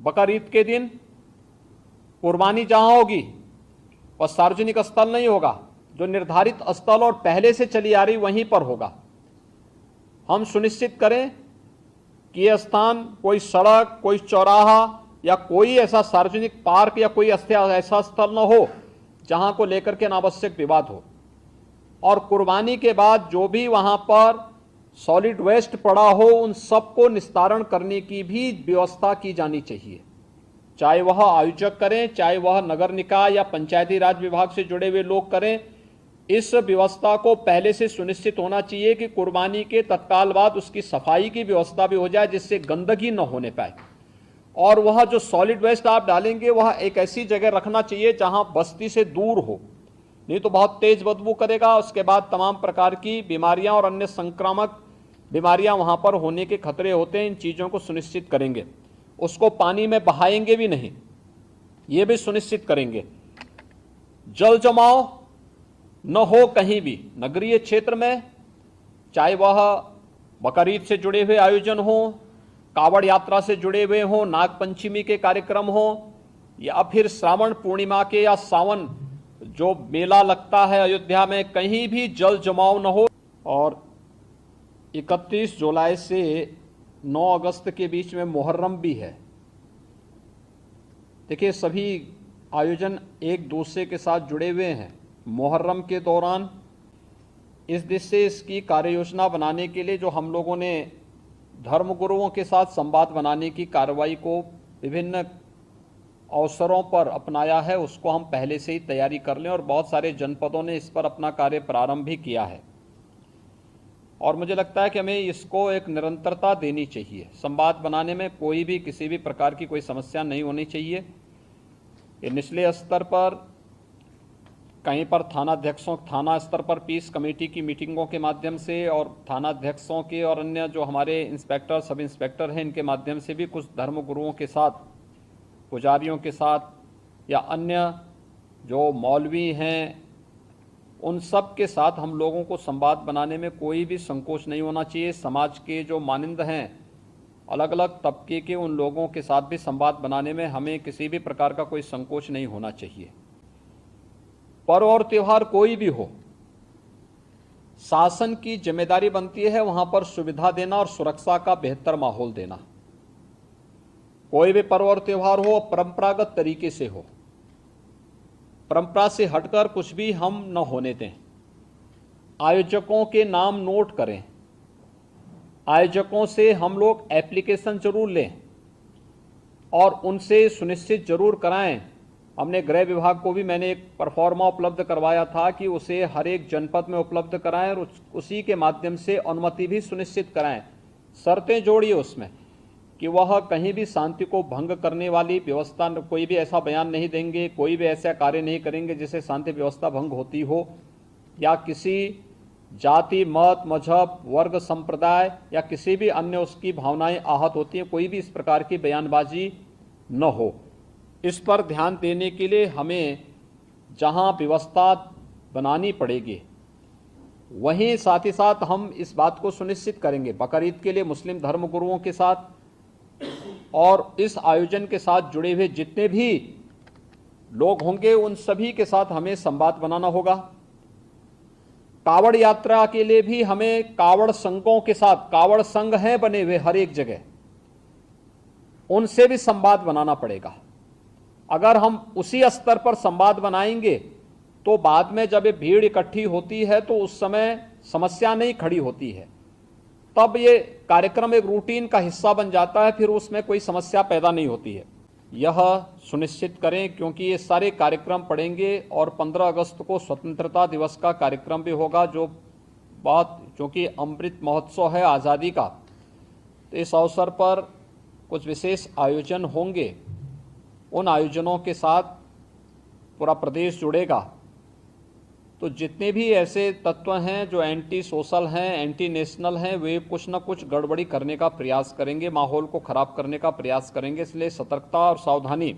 बकरीद के दिन कुर्बानी जहां होगी वह सार्वजनिक स्थल नहीं होगा, जो निर्धारित स्थल और पहले से चली आ रही वहीं पर होगा। हम सुनिश्चित करें कि यह स्थान कोई सड़क, कोई चौराहा या कोई ऐसा सार्वजनिक पार्क या कोई ऐसा स्थल न हो जहां को लेकर के अनावश्यक विवाद हो। और कुर्बानी के बाद जो भी वहां पर सॉलिड वेस्ट पड़ा हो उन सबको निस्तारण करने की भी व्यवस्था की जानी चाहिए, चाहे वह आयोजक करें, चाहे वह नगर निकाय या पंचायती राज विभाग से जुड़े हुए लोग करें। इस व्यवस्था को पहले से सुनिश्चित होना चाहिए कि कुर्बानी के तत्काल बाद उसकी सफाई की व्यवस्था भी हो जाए, जिससे गंदगी न होने पाए। और वह जो सॉलिड वेस्ट आप डालेंगे वह एक ऐसी जगह रखना चाहिए जहां बस्ती से दूर हो, नहीं तो बहुत तेज बदबू करेगा। उसके बाद तमाम प्रकार की बीमारियां और अन्य संक्रामक बीमारियां वहां पर होने के खतरे होते हैं। इन चीज़ों को सुनिश्चित करेंगे। उसको पानी में बहाएंगे भी नहीं, ये भी सुनिश्चित करेंगे। जल जमाव न हो कहीं भी नगरीय क्षेत्र में, चाहे वह बकरीद से जुड़े हुए आयोजन हो, कावड़ यात्रा से जुड़े हुए हो, नागपंचमी के कार्यक्रम हो, या फिर श्रावण पूर्णिमा के या सावन जो मेला लगता है अयोध्या में, कहीं भी जल जमाव न हो। और 31 जुलाई से 9 अगस्त के बीच में मुहर्रम भी है। देखिए, सभी आयोजन एक दूसरे के साथ जुड़े हुए हैं। मुहर्रम के दौरान इस दिशा से इसकी कार्य योजना बनाने के लिए जो हम लोगों ने धर्मगुरुओं के साथ संवाद बनाने की कार्रवाई को विभिन्न अवसरों पर अपनाया है, उसको हम पहले से ही तैयारी कर लें। और बहुत सारे जनपदों ने इस पर अपना कार्य प्रारंभ भी किया है। और मुझे लगता है कि हमें इसको एक निरंतरता देनी चाहिए। संवाद बनाने में कोई भी किसी भी प्रकार की कोई समस्या नहीं होनी चाहिए। ये निचले स्तर पर, कहीं पर थाना स्तर पर पीस कमेटी की मीटिंगों के माध्यम से और थाना अध्यक्षों के और अन्य जो हमारे इंस्पेक्टर, सब इंस्पेक्टर हैं, इनके माध्यम से भी कुछ धर्मगुरुओं के साथ, पुजारियों के साथ या अन्य जो मौलवी हैं उन सब के साथ हम लोगों को संवाद बनाने में कोई भी संकोच नहीं होना चाहिए। समाज के जो मानिंद हैं, अलग अलग तबके के, उन लोगों के साथ भी संवाद बनाने में हमें किसी भी प्रकार का कोई संकोच नहीं होना चाहिए। पर्व और त्यौहार कोई भी हो, शासन की जिम्मेदारी बनती है वहां पर सुविधा देना और सुरक्षा का बेहतर माहौल देना। कोई भी पर्व और त्यौहार हो, परंपरागत तरीके से हो, परंपरा से हटकर कुछ भी हम न होने दें। आयोजकों के नाम नोट करें, आयोजकों से हम लोग एप्लीकेशन जरूर लें और उनसे सुनिश्चित जरूर कराएं। हमने गृह विभाग को भी मैंने एक परफॉर्मा उपलब्ध करवाया था कि उसे हर एक जनपद में उपलब्ध कराएं और उसी के माध्यम से अनुमति भी सुनिश्चित कराएं। शर्तें जोड़िए उसमें कि वह कहीं भी शांति को भंग करने वाली व्यवस्था, कोई भी ऐसा बयान नहीं देंगे, कोई भी ऐसा कार्य नहीं करेंगे जिससे शांति व्यवस्था भंग होती हो, या किसी जाति, मत, मजहब, वर्ग, संप्रदाय या किसी भी अन्य उसकी भावनाएं आहत होती हैं, कोई भी इस प्रकार की बयानबाजी न हो। इस पर ध्यान देने के लिए हमें जहां व्यवस्था बनानी पड़ेगी वहीं साथ ही साथ हम इस बात को सुनिश्चित करेंगे बकरीद के लिए मुस्लिम धर्मगुरुओं के साथ और इस आयोजन के साथ जुड़े हुए जितने भी लोग होंगे उन सभी के साथ हमें संवाद बनाना होगा। कावड़ यात्रा के लिए भी हमें कावड़ संघों के साथ, कावड़ संघ हैं बने हुए हर एक जगह, उनसे भी संवाद बनाना पड़ेगा। अगर हम उसी स्तर पर संवाद बनाएंगे तो बाद में जब ये भीड़ इकट्ठी होती है तो उस समय समस्या नहीं खड़ी होती है, तब ये कार्यक्रम एक रूटीन का हिस्सा बन जाता है, फिर उसमें कोई समस्या पैदा नहीं होती है। यह सुनिश्चित करें क्योंकि ये सारे कार्यक्रम पड़ेंगे और 15 अगस्त को स्वतंत्रता दिवस का कार्यक्रम भी होगा, जो बात चूँकि अमृत महोत्सव है आज़ादी का, तो इस अवसर पर कुछ विशेष आयोजन होंगे। उन आयोजनों के साथ पूरा प्रदेश जुड़ेगा। तो जितने भी ऐसे तत्व हैं जो एंटी सोशल हैं, एंटी नेशनल हैं, वे कुछ न कुछ गड़बड़ी करने का प्रयास करेंगे, माहौल को खराब करने का प्रयास करेंगे। इसलिए सतर्कता और सावधानी,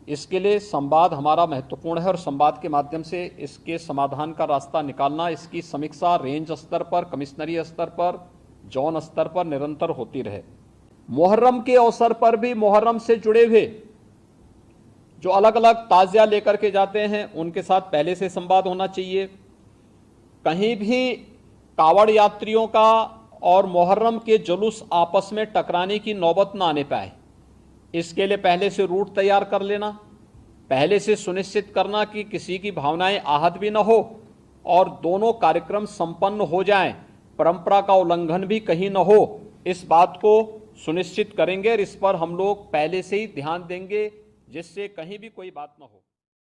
इसके लिए संवाद हमारा महत्वपूर्ण है और संवाद के माध्यम से इसके समाधान का रास्ता निकालना, इसकी समीक्षा रेंज स्तर पर, कमिश्नरी स्तर पर, जोन स्तर पर निरंतर होती रहे। मुहर्रम के अवसर पर भी मुहर्रम से जुड़े हुए जो अलग अलग ताजिया लेकर के जाते हैं उनके साथ पहले से संवाद होना चाहिए। कहीं भी कावड़ यात्रियों का और मुहर्रम के जुलूस आपस में टकराने की नौबत ना आने पाए, इसके लिए पहले से रूट तैयार कर लेना, पहले से सुनिश्चित करना कि किसी की भावनाएं आहत भी न हो और दोनों कार्यक्रम संपन्न हो जाएं, परंपरा का उल्लंघन भी कहीं न हो, इस बात को सुनिश्चित करेंगे और इस पर हम लोग पहले से ही ध्यान देंगे जिससे कहीं भी कोई बात न हो।